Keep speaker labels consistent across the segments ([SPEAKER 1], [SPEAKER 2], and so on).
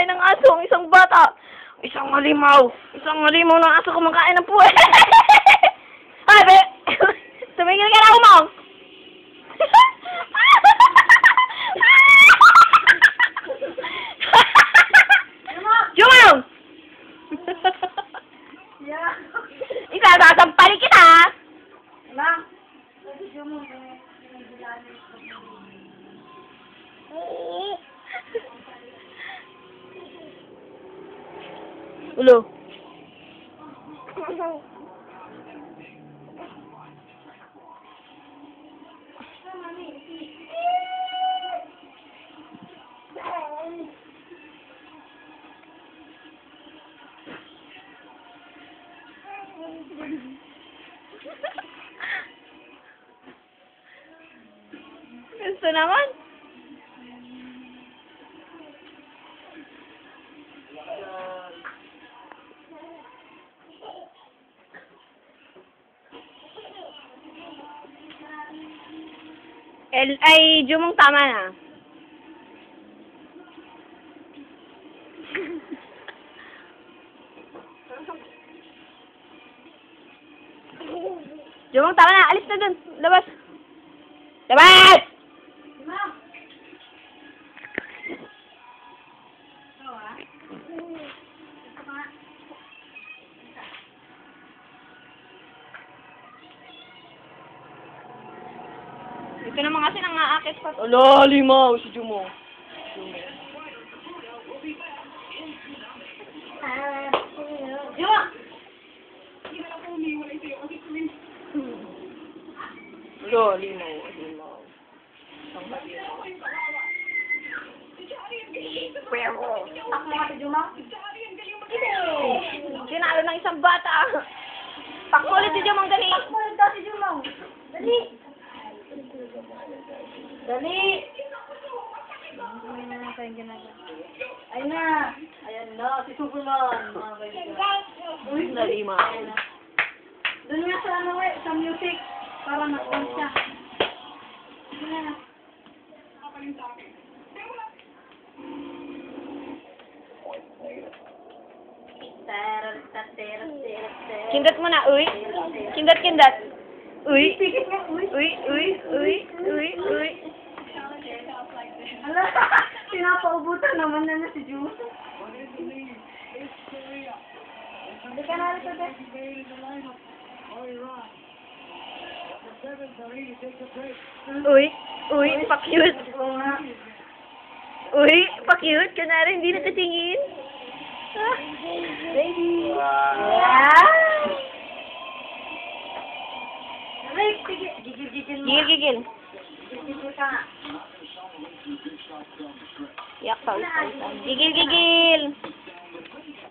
[SPEAKER 1] kumakain ng aso, ang isang bata. Isang halimaw ng aso kumakain ng puwet. Ay, be! Tumigil ka na, Umang! Jumong! Isasasampalin kita, ha?
[SPEAKER 2] Lang.
[SPEAKER 1] Ulo. Gusto naman. Ay, Jumong, tama na. Jumong, tama na. Alis na dun. Labas. Labas! Ito naman kasi nang-aakit pa. Ala, limaw si Jumong.
[SPEAKER 2] Jumong!
[SPEAKER 1] Ala, limaw. Pero,
[SPEAKER 2] Ako nga si Jumong.
[SPEAKER 1] sinalo ng isang bata. Pakulit si Jumong, dali.
[SPEAKER 2] Pakulit daw si Jumong. Dali. Dali. Ayun na. Ayan na, si Superman.
[SPEAKER 1] Uy, na limaw.
[SPEAKER 2] Doon nga sa ano sa music. Para na-on siya. Ayun na.
[SPEAKER 1] Kindat mo na, uy. Kindat. Uy.
[SPEAKER 2] Pikit nga, uy.
[SPEAKER 1] Uy.
[SPEAKER 2] Ala, pinapaubutan naman na niya si Jumong. Hindi ka narito, Dek.
[SPEAKER 1] Uy, pa-cute.
[SPEAKER 2] Oo nga.
[SPEAKER 1] Uy, pa-cute. Kunwari, hindi nakatingin.
[SPEAKER 2] Baby.
[SPEAKER 1] Yeah.
[SPEAKER 2] Rick, sige. Gigil mo.
[SPEAKER 1] Gigil.
[SPEAKER 2] Gigil ka nga.
[SPEAKER 1] Yak, pausan. Gigil.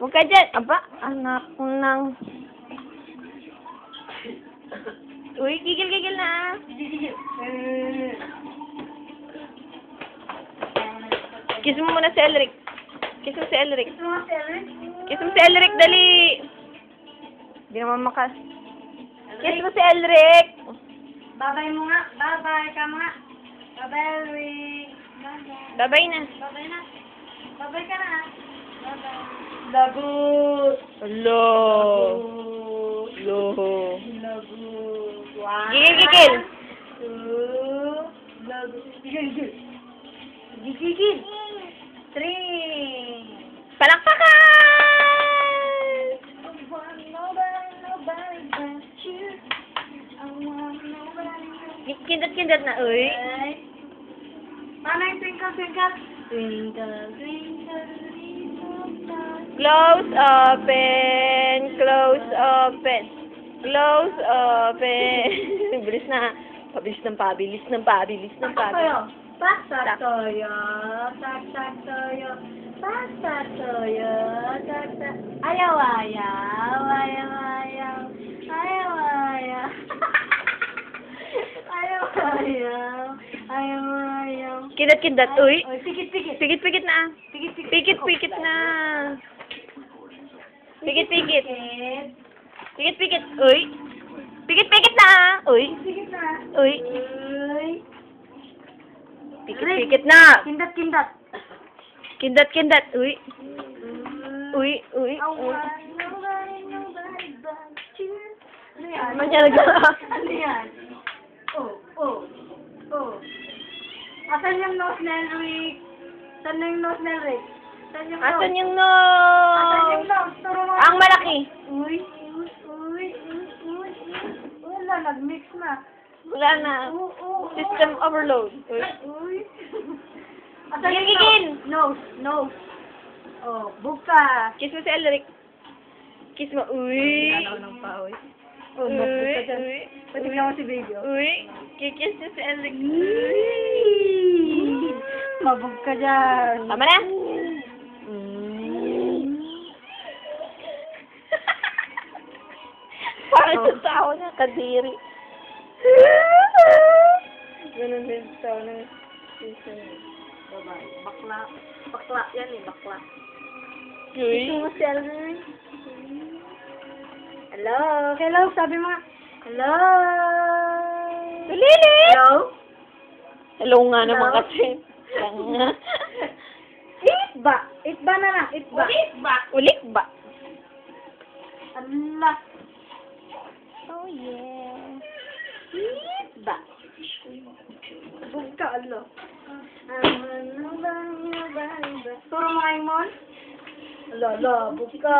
[SPEAKER 1] Huwag ka dyan. Aba, anak ng... Uy, gigil na.
[SPEAKER 2] Gigil.
[SPEAKER 1] Kiss mo muna si Elric. Kiss mo si Elric.
[SPEAKER 2] Ito nga, Sarah.
[SPEAKER 1] Kiss mo si Elric, dali. Hindi naman makas. Kiss mo si Elric.
[SPEAKER 2] Babay mo nga. Babay ka nga. Babay, Rick. Babay.
[SPEAKER 1] Babay na.
[SPEAKER 2] Babay na. Babay ka na. Babay. Lagot.
[SPEAKER 1] Hello.
[SPEAKER 2] Lagot. One.
[SPEAKER 1] Gigil.
[SPEAKER 2] Two. Lagot. Gigil. Gigil. Three.
[SPEAKER 1] Palakpakan!
[SPEAKER 2] I want nobody but you. I want nobody.
[SPEAKER 1] Kindat na, uy.
[SPEAKER 2] Paano yung twinkle, twinkle? Twinkle, twinkle, little star.
[SPEAKER 1] Close, open. Bilis na. Pabilis ng pabilis.
[SPEAKER 2] Pasa toyo. Ayaw.
[SPEAKER 1] Kindat, uy.
[SPEAKER 2] Oy, pikit.
[SPEAKER 1] Pikit na. Pikit na. Pikit. Uy. Pikit na. Uy.
[SPEAKER 2] Pikit na.
[SPEAKER 1] Uy.
[SPEAKER 2] Uy.
[SPEAKER 1] Pikit na.
[SPEAKER 2] Kindat.
[SPEAKER 1] Kindat, kindat. Uy. Uy, uy,
[SPEAKER 2] I
[SPEAKER 1] uy.
[SPEAKER 2] want nobody but you. Ano yan?
[SPEAKER 1] Manyaga.
[SPEAKER 2] Ano yan? Oh, oh, oh. Asan yung nose nail, Rick? Saan na yung nose nail, Rick? Saan yung
[SPEAKER 1] Asan
[SPEAKER 2] nose?
[SPEAKER 1] yung
[SPEAKER 2] Asan yung
[SPEAKER 1] nose?
[SPEAKER 2] nose? Turo mo.
[SPEAKER 1] Ang malaki.
[SPEAKER 2] Uy, uy, uy, uy, uy. Wala, nag-mix na.
[SPEAKER 1] Wala na. System overload. Uy.
[SPEAKER 2] Uy.
[SPEAKER 1] Gigigil.
[SPEAKER 2] Nose, nose. Oh, buka.
[SPEAKER 1] Kiss mo si Elric. Kiss mo. Uy.
[SPEAKER 2] Nalaw ng pawis. Oh,
[SPEAKER 1] Uy.
[SPEAKER 2] mabuk ka dyan.
[SPEAKER 1] Uy.
[SPEAKER 2] Patignan mo si video.
[SPEAKER 1] Uy. Kikiss niya si Elric.
[SPEAKER 2] Mabog ka dyan.
[SPEAKER 1] Tama na. Parang sa tao niya, kadiri.
[SPEAKER 2] Ganun din sa ng babae. Bakla. Bakla. Yan eh, bakla.
[SPEAKER 1] Uy.
[SPEAKER 2] Ito mo si Elrin. Hello. Hello, sabi mo nga. Hello.
[SPEAKER 1] Lili!
[SPEAKER 2] Hello.
[SPEAKER 1] Hello nga naman
[SPEAKER 2] Hello?
[SPEAKER 1] kasi. Lang nga.
[SPEAKER 2] Itba. Itba na lang. Itba.
[SPEAKER 1] Ulik ba?
[SPEAKER 2] Allah.
[SPEAKER 1] Oh yeah.
[SPEAKER 2] Itba. Bug ka, Allah. Turo mo kay Mon. Allah, Allah. Bug ka.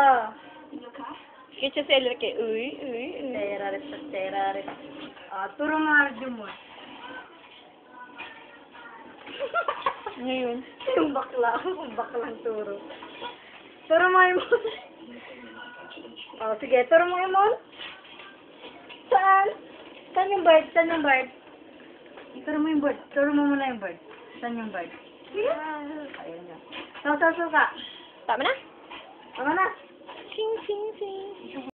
[SPEAKER 1] Kiss niya si Elric eh. Uy, uy, uy.
[SPEAKER 2] Terarit sa terarit. Turo mo nga Jumon.
[SPEAKER 1] Ngayon.
[SPEAKER 2] Yung bakla. Yung baklang turo. Turo mo kay Mon. Sige. Turo mo kay Mon. Saan? Saan yung bird? Saan yung bird? Turo mo yung bird. Turo mo muna yung bird. Saan yung bird? Ayun na. Suka.
[SPEAKER 1] Tama na?
[SPEAKER 2] Tama na.
[SPEAKER 1] Sing, sing, sing.